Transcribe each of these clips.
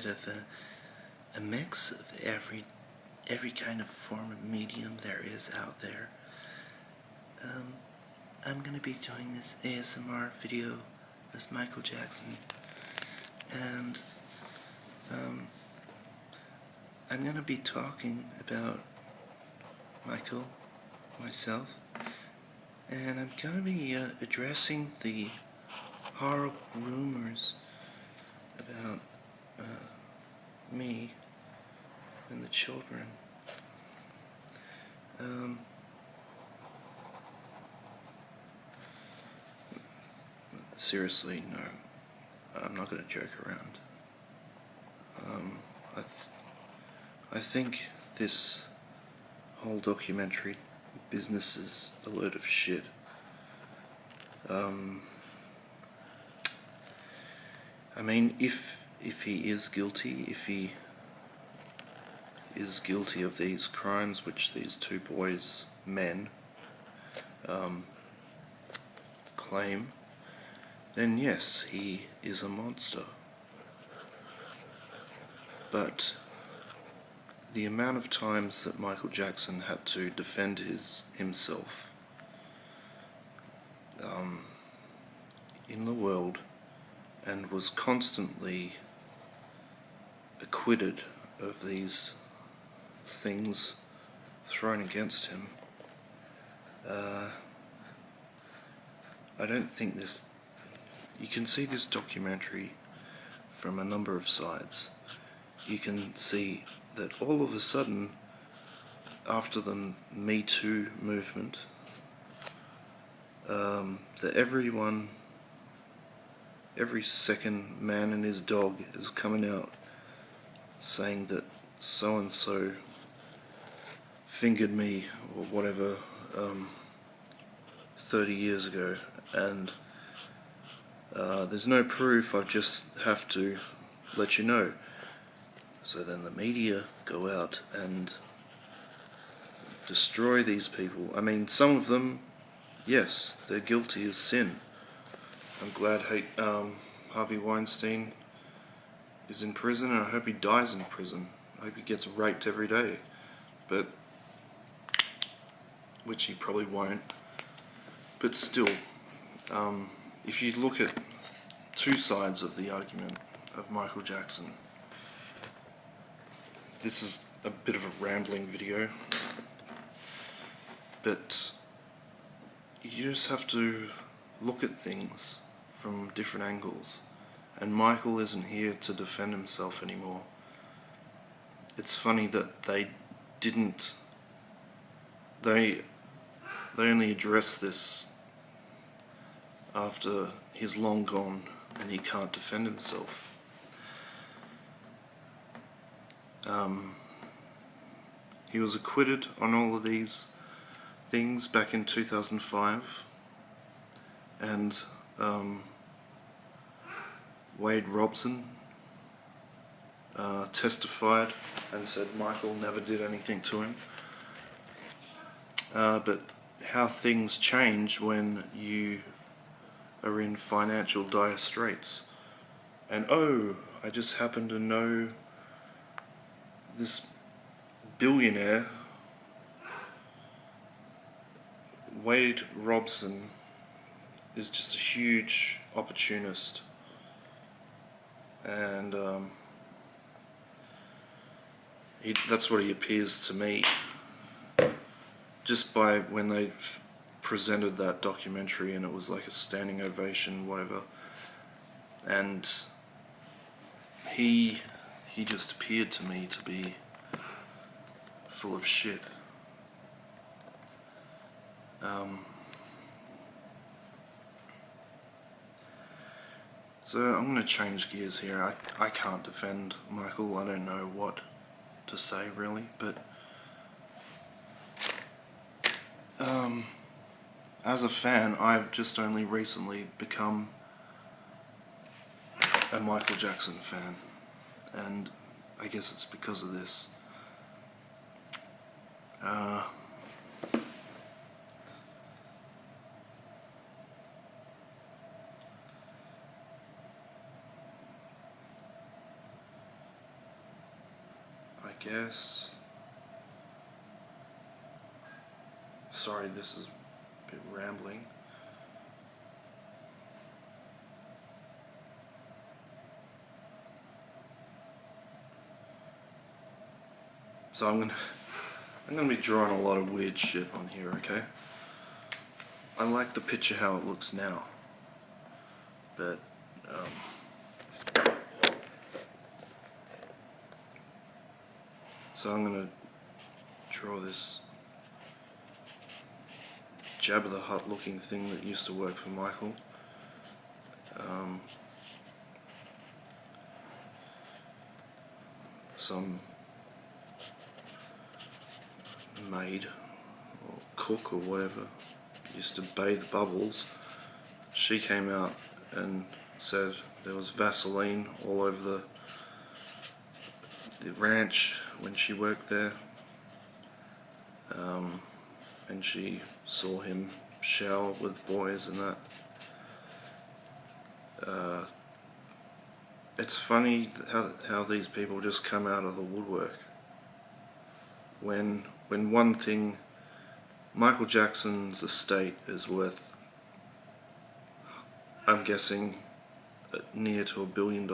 bit of a mix of every kind of form of medium there is out there. I'm gonna be doing this ASMR video as Michael Jackson, and I'm gonna be talking about Michael, myself, and I'm gonna be addressing the horrible rumors about me and the children. Seriously, no, I'm not gonna joke around. I think this whole documentary business is a load of shit. I mean, if he is guilty, if he is guilty of these crimes which these two boys, men, claim, then yes, he is a monster. But the amount of times that Michael Jackson had to defend himself in the world, and was constantly acquitted of these things thrown against him, I don't think this... You can see this documentary from a number of sides. You can see that all of a sudden, after the Me Too movement, that every second man and his dog is coming out saying that so-and-so fingered me or whatever 30 years ago, and there's no proof, I just have to let you know. So then the media go out and destroy these people. I mean, some of them, yes, they're guilty as sin. I'm glad Harvey Weinstein is in prison, and I hope he dies in prison. I hope he gets raped every day, but which he probably won't. But still, if you look at two sides of the argument of Michael Jackson, this is a bit of a rambling video, but you just have to look at things from different angles, and Michael isn't here to defend himself anymore. It's funny that they only addressed this after he's long gone and he can't defend himself. He was acquitted on all of these things back in 2005, and Wade Robson testified and said Michael never did anything to him. But how things change when you are in financial dire straits. And oh, I just happen to know this billionaire, Wade Robson, is just a huge opportunist, and that's what he appears to me, just by when they presented that documentary, and it was like a standing ovation, whatever, and he just appeared to me to be full of shit. So I'm going to change gears here. I can't defend Michael. I don't know what to say really, but as a fan, I've just only recently become a Michael Jackson fan, and I guess it's because of this. guess. Sorry, this is a bit rambling. So I'm gonna be drawing a lot of weird shit on here, okay? I like the picture how it looks now, but so I'm gonna draw this Jabba the Hutt looking thing that used to work for Michael. Some maid or cook or whatever used to bathe bubbles. She came out and said there was Vaseline all over the ranch when she worked there, and she saw him shower with boys and that. It's funny how these people just come out of the woodwork. When one thing, Michael Jackson's estate is worth, I'm guessing, near to $1 billion.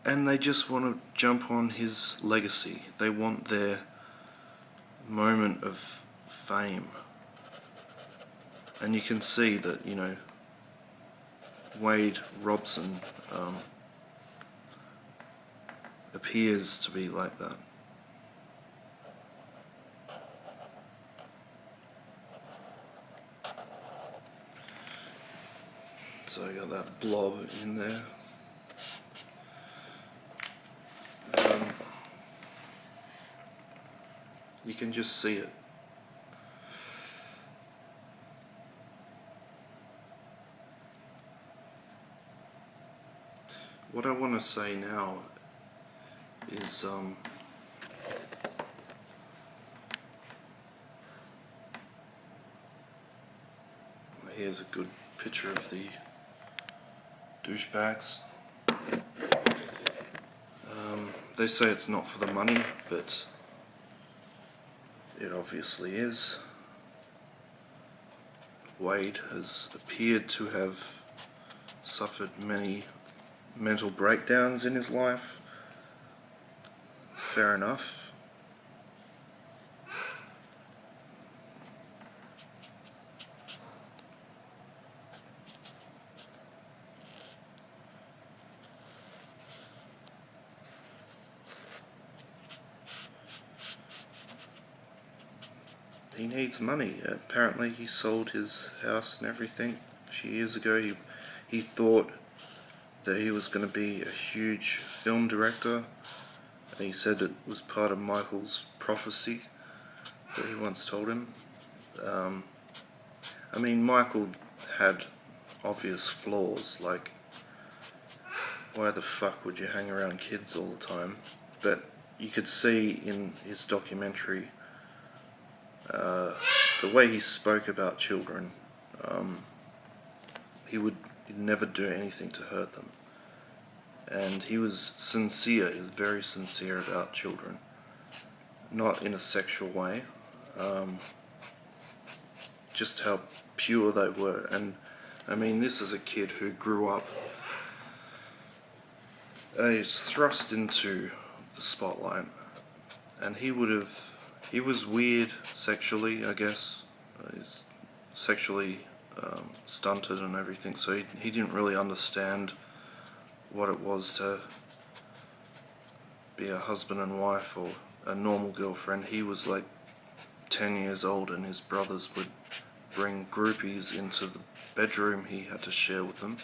And they just want to jump on his legacy. They want their moment of fame. And you can see that, you know, Wade Robson appears to be like that. So I got that blob in there. You can just see it. What I want to say now is here's a good picture of the douchebags. They say it's not for the money, but it obviously is. Wade has appeared to have suffered many mental breakdowns in his life. Fair enough. He needs money. Apparently he sold his house and everything a few years ago. He thought that he was going to be a huge film director. He said it was part of Michael's prophecy that he once told him. I mean, Michael had obvious flaws, like why the fuck would you hang around kids all the time? But you could see in his documentary the way he spoke about children. He'd never do anything to hurt them. And he was sincere, he was very sincere about children. Not in a sexual way, just how pure they were. And I mean, this is a kid who grew up, he's thrust into the spotlight, and he was weird sexually, I guess. He's sexually stunted and everything, so he didn't really understand what it was to be a husband and wife or a normal girlfriend. He was like 10 years old and his brothers would bring groupies into the bedroom he had to share with them.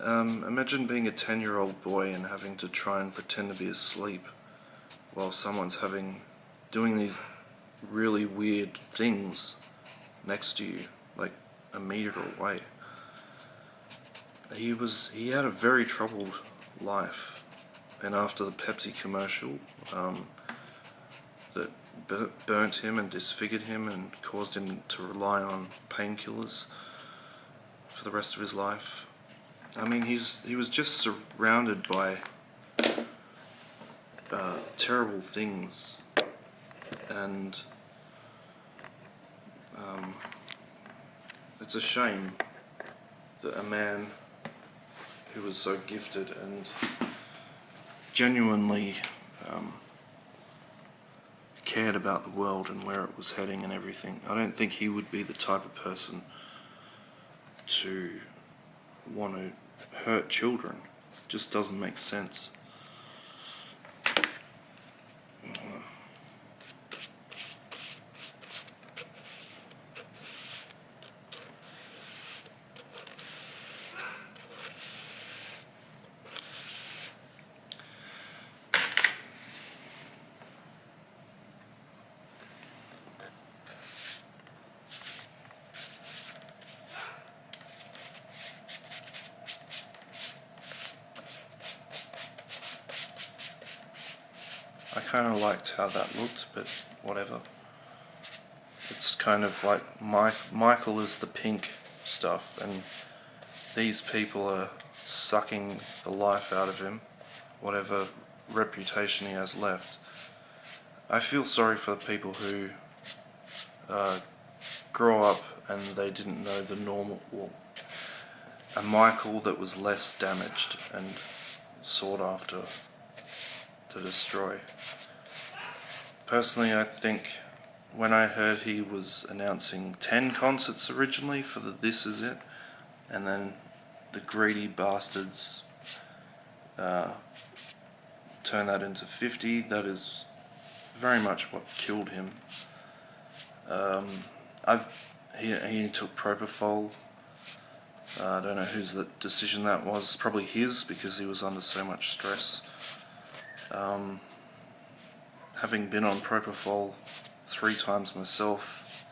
Imagine being a 10-year-old boy and having to try and pretend to be asleep while someone's doing these really weird things next to you, like a meter away. He had a very troubled life, and after the Pepsi commercial that burnt him and disfigured him and caused him to rely on painkillers for the rest of his life, I mean, he was just surrounded by terrible things, and it's a shame that a man who was so gifted and genuinely cared about the world and where it was heading and everything. I don't think he would be the type of person to want to hurt children. It just doesn't make sense. I kind of liked how that looked, but whatever. It's kind of like Michael is the pink stuff, and these people are sucking the life out of him, whatever reputation he has left. I feel sorry for the people who grow up and they didn't know the normal, well, a Michael that was less damaged and sought after to destroy. Personally, I think when I heard he was announcing 10 concerts originally for the This Is It, and then the greedy bastards turned that into 50, that is very much what killed him. He took propofol. I don't know whose decision that was. Probably his, because he was under so much stress. Having been on propofol 3 times myself,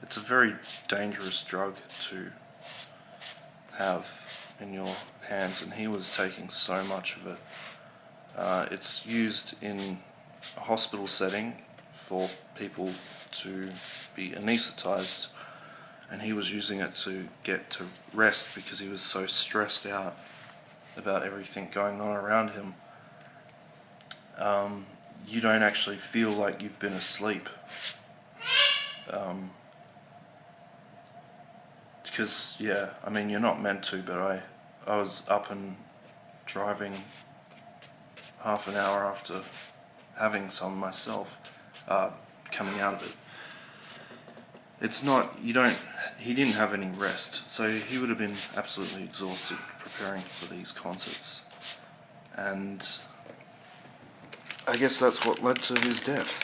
it's a very dangerous drug to have in your hands, and he was taking so much of it. It's used in a hospital setting for people to be anaesthetized, and he was using it to get to rest because he was so stressed out about everything going on around him. You don't actually feel like you've been asleep, because yeah, I mean, you're not meant to, but I was up and driving half an hour after having some myself, coming out of it. It's not, he didn't have any rest, so he would have been absolutely exhausted preparing for these concerts, and I guess that's what led to his death.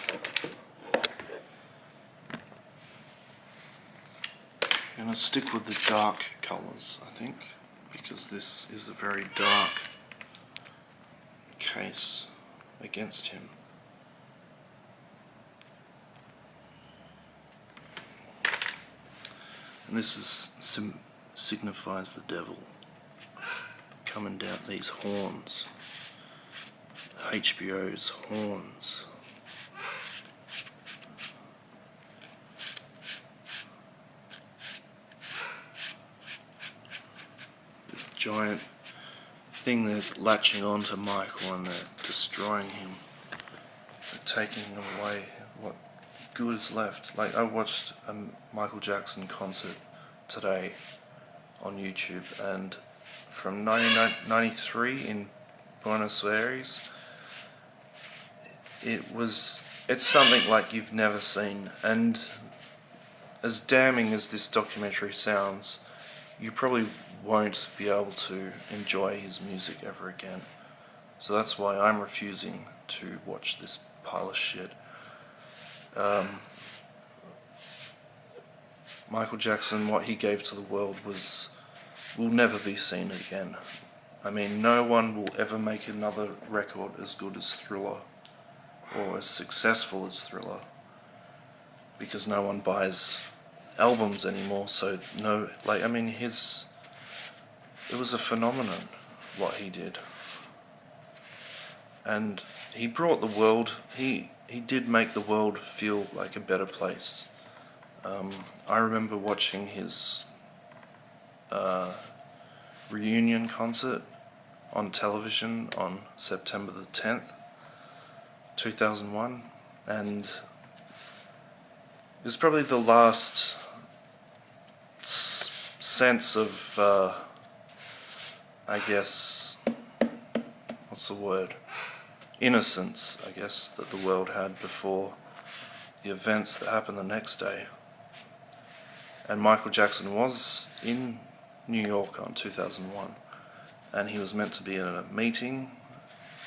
I'm going to stick with the dark colours, I think, because this is a very dark case against him. And this signifies the devil coming down these horns. HBO's horns. This giant thing, they're latching on to Michael and they're destroying him. They're taking away what good is left. Like, I watched a Michael Jackson concert today on YouTube, and from 1993 in Buenos Aires, it's something like you've never seen, and as damning as this documentary sounds, you probably won't be able to enjoy his music ever again. So that's why I'm refusing to watch this pile of shit. Michael Jackson, what he gave to the world will never be seen again. I mean, no one will ever make another record as good as Thriller, or as successful as Thriller, because no one buys albums anymore. So no, like, I mean, it was a phenomenon what he did, and he brought the world. He did make the world feel like a better place. I remember watching his reunion concert on television on September the 10th. 2001, and it was probably the last sense of, I guess, what's the word? Innocence, I guess, that the world had before the events that happened the next day. And Michael Jackson was in New York on 2001, and he was meant to be in a meeting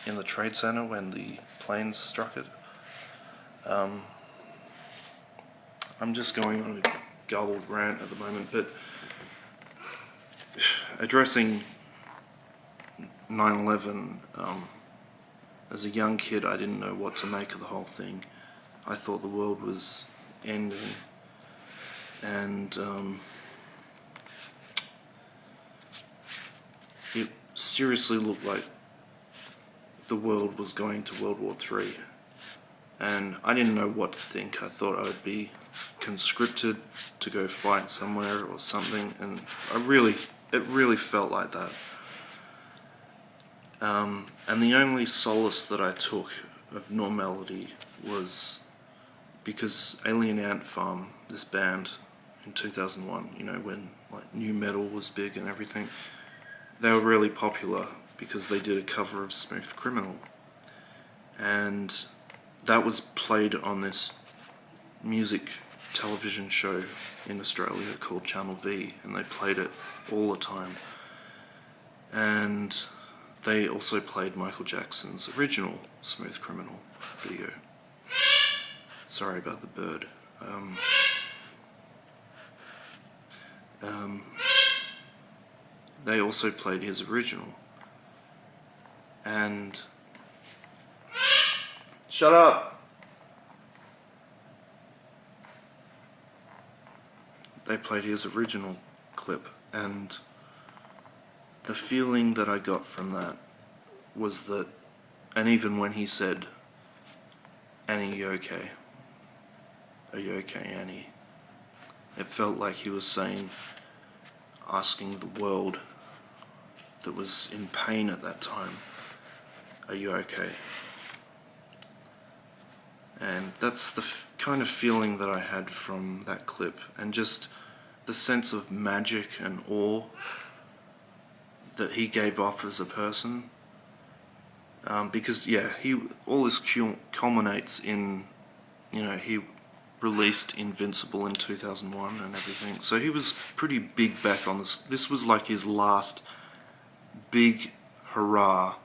in the Trade Center when the planes struck it. I'm just going on a garbled rant at the moment, but addressing 9/11, as a young kid I didn't know what to make of the whole thing. I thought the world was ending, and it seriously looked like the world was going to World War III, and I didn't know what to think. I thought I would be conscripted to go fight somewhere or something, and it really felt like that. And the only solace that I took of normality was because Alien Ant Farm, this band in 2001, you know, when like new metal was big and everything, they were really popular because they did a cover of Smooth Criminal, and that was played on this music television show in Australia called Channel V, and they played it all the time. And they also played Michael Jackson's original Smooth Criminal video. Sorry about the bird. They also played his original. And... Shut up! They played his original clip, and the feeling that I got from that was that, and even when he said, "Annie, you okay? Are you okay, Annie?" It felt like he was saying, asking the world that was in pain at that time, "Are you okay?" And that's the kind of feeling that I had from that clip, and just the sense of magic and awe that he gave off as a person. Because yeah, all this culminates in, you know, he released Invincible in 2001 and everything. So he was pretty big back on this. This was like his last big hurrah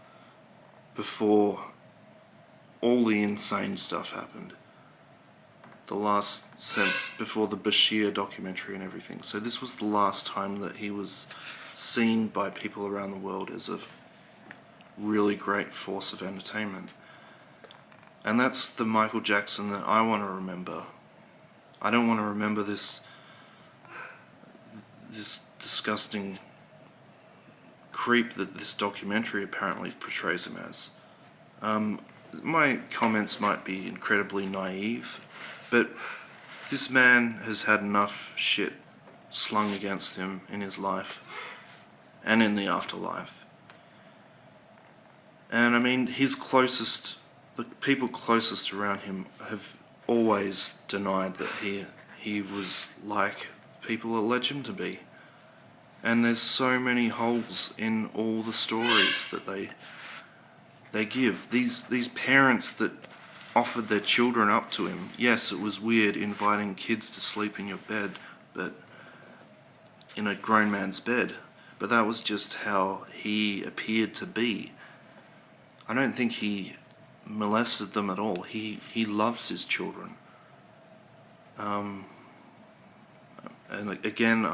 before all the insane stuff happened. The last sense before the Bashir documentary and everything. So this was the last time that he was seen by people around the world as a really great force of entertainment. And that's the Michael Jackson that I want to remember. I don't want to remember this disgusting creep that this documentary apparently portrays him as. My comments might be incredibly naive, but this man has had enough shit slung against him in his life and in the afterlife. And I mean, the people closest around him have always denied that he was like people allege him to be. And there's so many holes in all the stories that they give. These parents that offered their children up to him. Yes, it was weird inviting kids to sleep in your bed, but in a grown man's bed. But that was just how he appeared to be. I don't think he molested them at all. He loves his children. And again,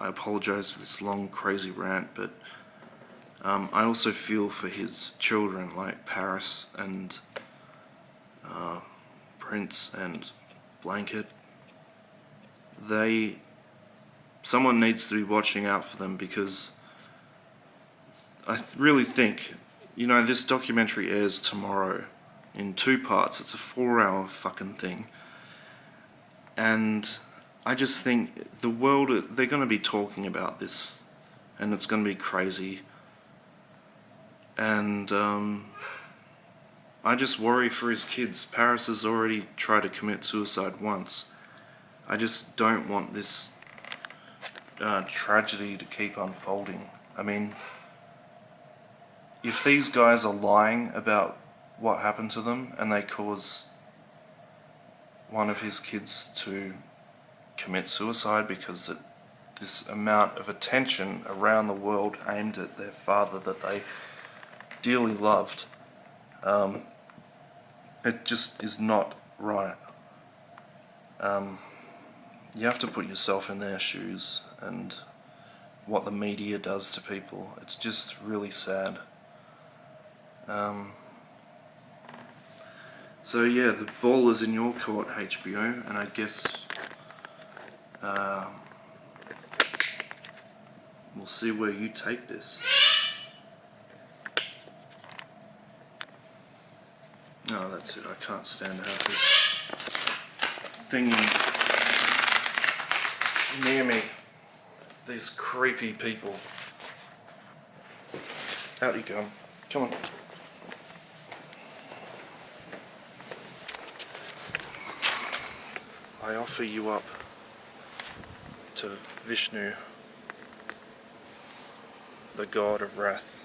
I apologize for this long, crazy rant, but I also feel for his children, like Paris and Prince and Blanket. Someone needs to be watching out for them, because I really think, you know, this documentary airs tomorrow in 2 parts. It's a 4-hour fucking thing. And I just think the world, they're going to be talking about this, and it's going to be crazy. And I just worry for his kids. Paris has already tried to commit suicide once. I just don't want this tragedy to keep unfolding. I mean, if these guys are lying about what happened to them and they cause one of his kids to commit suicide because this amount of attention around the world aimed at their father that they dearly loved, it just is not right. You have to put yourself in their shoes and what the media does to people. It's just really sad. So yeah, the ball is in your court, HBO, and I guess we'll see where you take this. No, that's it. I can't stand to have this thing near me. These creepy people. Out you go. Come on. I offer you up to Vishnu, the god of wrath.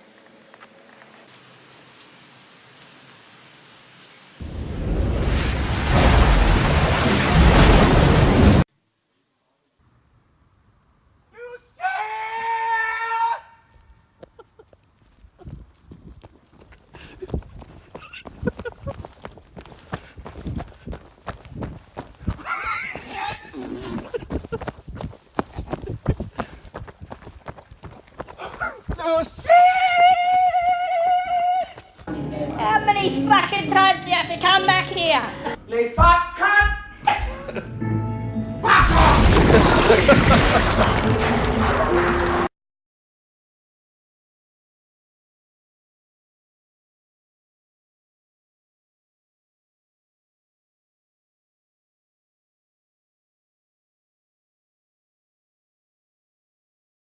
How many fucking times do you have to come back here? Les fuck cut! Fuck off!